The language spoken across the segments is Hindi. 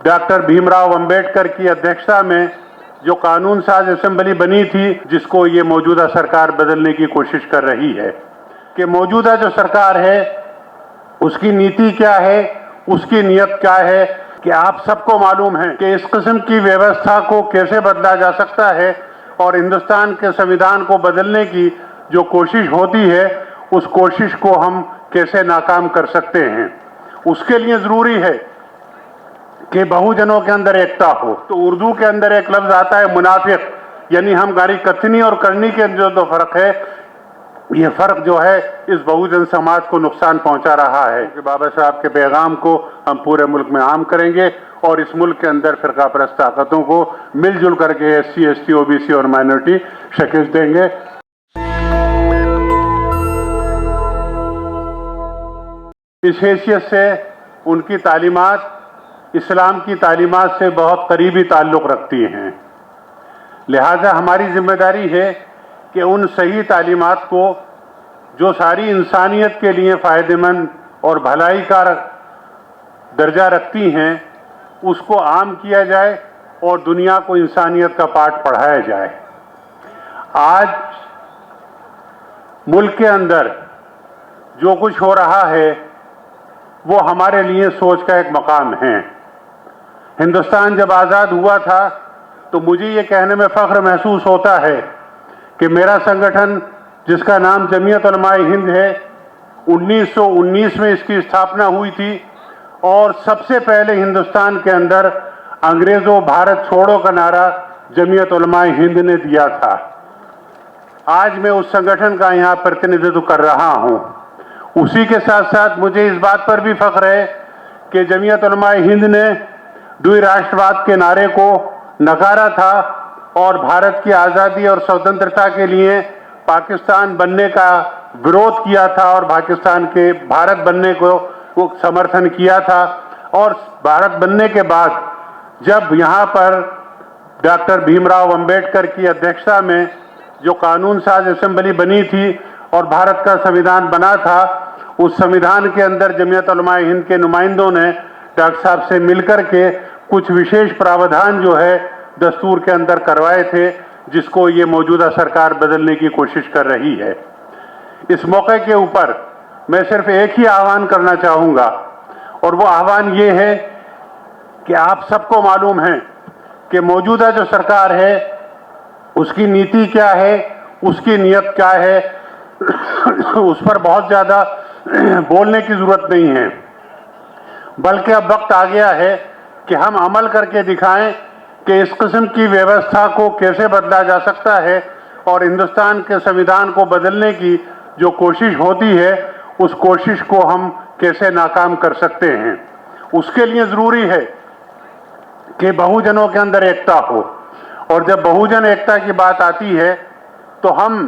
डॉक्टर भीमराव अंबेडकर की अध्यक्षता में जो कानून साज असेंबली बनी थी, जिसको ये मौजूदा सरकार बदलने की कोशिश कर रही है कि मौजूदा जो सरकार है उसकी नीति क्या है, उसकी नीयत क्या है कि आप सबको मालूम है कि इस किस्म की व्यवस्था को कैसे बदला जा सकता है और हिंदुस्तान के संविधान को बदलने की जो कोशिश होती है उस कोशिश को हम कैसे नाकाम कर सकते हैं। उसके लिए जरूरी है कि बहुजनों के अंदर एकता हो। तो उर्दू के अंदर एक लफ्ज आता है मुनाफिक, यानी हम गारी कथनी और करनी के जो दो फर्क है, ये फर्क जो है इस बहुजन समाज को नुकसान पहुंचा रहा है कि बाबा साहब के पैगाम को हम पूरे मुल्क में आम करेंगे और इस मुल्क के अंदर फिरका परस्त ताकतों को मिलजुल करके SC, ST, OBC और माइनॉरिटी शिकस्त देंगे। इस हैसियत से उनकी तालीमात इस्लाम की तालीमात से बहुत करीबी ताल्लुक़ रखती हैं। लिहाजा हमारी जिम्मेदारी है कि उन सही तालीमात को जो सारी इंसानियत के लिए फ़ायदेमंद और भलाई का दर्जा रखती हैं उसको आम किया जाए और दुनिया को इंसानियत का पाठ पढ़ाया जाए। आज मुल्क के अंदर जो कुछ हो रहा है वो हमारे लिए सोच का एक मकाम है। हिंदुस्तान जब आज़ाद हुआ था तो मुझे ये कहने में फ़ख्र महसूस होता है कि मेरा संगठन जिसका नाम जमीयत उलमाए हिंद है 1919 में इसकी स्थापना हुई थी और सबसे पहले हिंदुस्तान के अंदर अंग्रेज़ों भारत छोड़ो का नारा जमीयत उलमाए हिंद ने दिया था। आज मैं उस संगठन का यहाँ प्रतिनिधित्व कर रहा हूँ। उसी के साथ साथ मुझे इस बात पर भी फ़ख्र है कि जमीयत उलमाए हिंद ने द्विराष्ट्रवाद के नारे को नकारा था और भारत की आज़ादी और स्वतंत्रता के लिए पाकिस्तान बनने का विरोध किया था और पाकिस्तान के भारत बनने को समर्थन किया था। और भारत बनने के बाद जब यहाँ पर डॉक्टर भीमराव अंबेडकर की अध्यक्षता में जो कानून साज असेंबली बनी थी और भारत का संविधान बना था, उस संविधान के अंदर जमीयत उलमाए हिंद के नुमाइंदों ने डॉक्टर साहब से मिलकर के कुछ विशेष प्रावधान जो है दस्तूर के अंदर करवाए थे, जिसको ये मौजूदा सरकार बदलने की कोशिश कर रही है। इस मौके के ऊपर मैं सिर्फ एक ही आह्वान करना चाहूँगा और वो आह्वान ये है कि आप सबको मालूम है कि मौजूदा जो सरकार है उसकी नीति क्या है, उसकी नीयत क्या है, उस पर बहुत ज़्यादा बोलने की ज़रूरत नहीं है, बल्कि अब वक्त आ गया है कि हम अमल करके दिखाएं कि इस किस्म की व्यवस्था को कैसे बदला जा सकता है और हिंदुस्तान के संविधान को बदलने की जो कोशिश होती है उस कोशिश को हम कैसे नाकाम कर सकते हैं। उसके लिए ज़रूरी है कि बहुजनों के अंदर एकता हो। और जब बहुजन एकता की बात आती है तो हम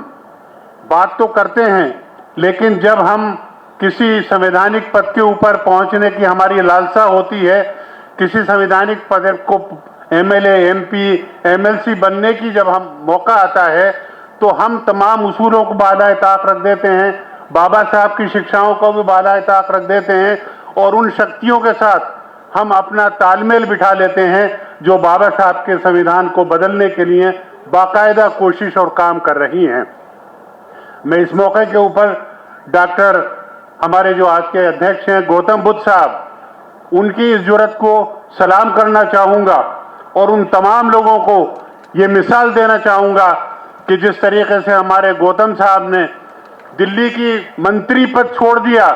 बात तो करते हैं, लेकिन जब हम किसी संवैधानिक पद के ऊपर पहुंचने की हमारी लालसा होती है, किसी संवैधानिक पद को MLA, MP, MLC बनने की जब हम मौका आता है तो हम तमाम उसूलों को बालाए ताक रख देते हैं, बाबा साहब की शिक्षाओं को भी बालाए ताक रख देते हैं और उन शक्तियों के साथ हम अपना तालमेल बिठा लेते हैं जो बाबा साहब के संविधान को बदलने के लिए बाकायदा कोशिश और काम कर रही हैं। मैं इस मौके के ऊपर डॉक्टर हमारे जो आज के अध्यक्ष हैं गौतम बुद्ध साहब, उनकी इस जुर्रत को सलाम करना चाहूँगा और उन तमाम लोगों को ये मिसाल देना चाहूँगा कि जिस तरीके से हमारे गौतम साहब ने दिल्ली की मंत्री पद छोड़ दिया,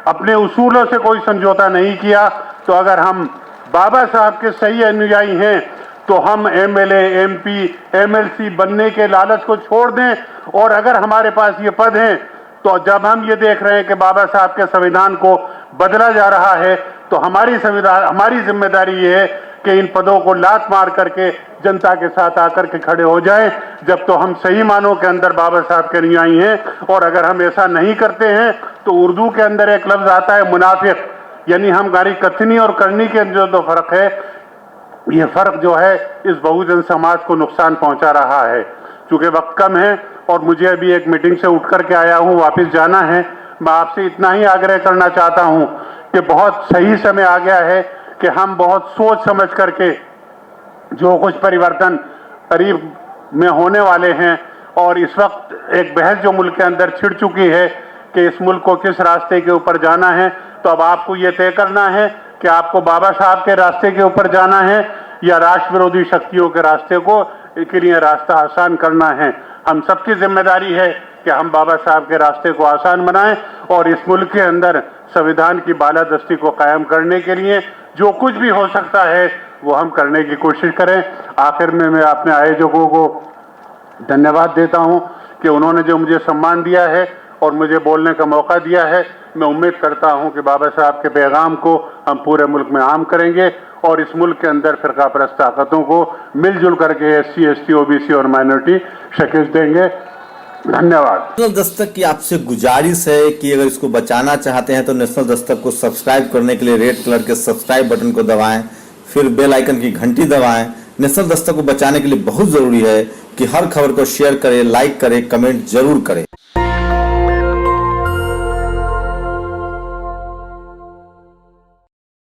अपने उसूलों से कोई समझौता नहीं किया, तो अगर हम बाबा साहब के सही अनुयायी हैं तो हम MLA, MP, MLC बनने के लालच को छोड़ दें और अगर हमारे पास ये पद हैं तो जब हम ये देख रहे हैं कि बाबा साहब के संविधान को बदला जा रहा है तो हमारी जिम्मेदारी ये है कि इन पदों को लात मार करके जनता के साथ आकर के खड़े हो जाएं, जब तो हम सही मानों के अंदर बाबा साहब के अनुयायी हैं। और अगर हम ऐसा नहीं करते हैं तो उर्दू के अंदर एक लफ्ज आता है मुनाफिक, यानी हम गारी कथनी और करनी के जो दो फर्क है, ये फर्क जो है इस बहुजन समाज को नुकसान पहुंचा रहा है। चूंकि वक्त कम है और मुझे अभी एक मीटिंग से उठ करके आया हूँ, वापस जाना है, मैं आपसे इतना ही आग्रह करना चाहता हूँ कि बहुत सही समय आ गया है कि हम बहुत सोच समझ करके जो कुछ परिवर्तन करीब में होने वाले हैं, और इस वक्त एक बहस जो मुल्क के अंदर छिड़ चुकी है कि इस मुल्क को किस रास्ते के ऊपर जाना है, तो अब आपको ये तय करना है कि आपको बाबा साहब के रास्ते के ऊपर जाना है या राष्ट्र विरोधी शक्तियों के रास्ते को के लिए रास्ता आसान करना है। हम सबकी जिम्मेदारी है कि हम बाबा साहब के रास्ते को आसान बनाएं और इस मुल्क के अंदर संविधान की बालादस्ती को कायम करने के लिए जो कुछ भी हो सकता है वो हम करने की कोशिश करें। आखिर में मैं अपने आयोजकों को धन्यवाद देता हूं कि उन्होंने जो मुझे सम्मान दिया है और मुझे बोलने का मौका दिया है। मैं उम्मीद करता हूं कि बाबा साहब के पैगाम को हम पूरे मुल्क में आम करेंगे और इस मुल्क के अंदर फिरका परस्त ताकतों को मिलजुल करके SC, ST, OBC और माइनॉरिटी शिकस्त देंगे। धन्यवाद। नेशनल दस्तक की आपसे गुजारिश है कि अगर इसको बचाना चाहते हैं तो नेशनल दस्तक को सब्सक्राइब करने के लिए रेड कलर के सब्सक्राइब बटन को दबाएं, फिर बेल आइकन की घंटी दबाएं। नेशनल दस्तक को बचाने के लिए बहुत जरूरी है कि हर खबर को शेयर करें, लाइक करें, कमेंट जरूर करें।